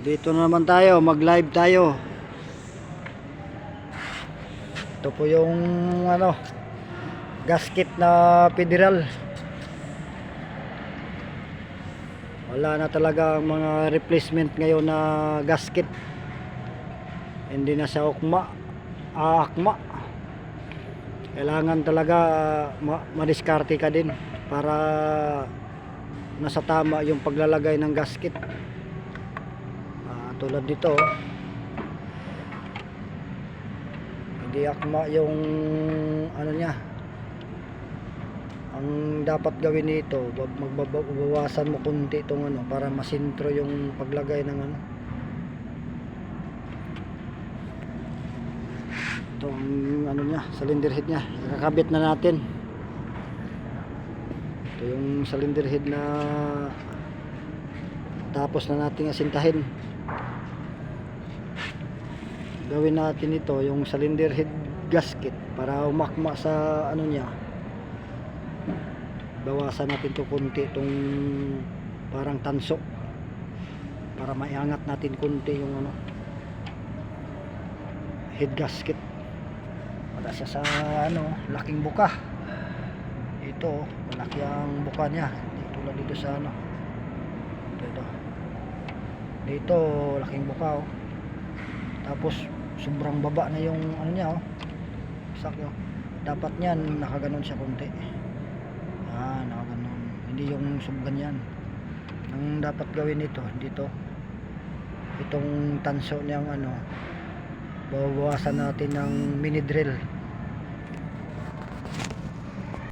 Dito na naman tayo, mag-live tayo. Ito po yung gasket na federal. Wala na talaga ang mga replacement ngayon na gasket. Hindi na siya akma. Kailangan talaga madiskarte ka din para nasa tama yung paglalagay ng gasket. Tulad dito, hindi akma yung niya. Ang dapat gawin nito, magbabawasan mo kunti itong para masintro yung paglagay ng itong niya, cylinder head nya. Kakabit na natin. Ito yung cylinder head na tapos na nating asintahin. Gawin natin ito yung cylinder head gasket para umakma sa niya. Bawasan natin to kunti itong parang tanso para maiangat natin kunti yung head gasket. Wala siya sa laking buka. Ito malaki ang buka niya, hindi tulad dito sa dito laking buka tapos sobrang baba na yung niya sakyo. Dapat niyan nakaganon siya konti. Nakaganon, hindi yung subganyan. Ang dapat gawin nito dito, itong tanso niyang babawasan natin ng mini drill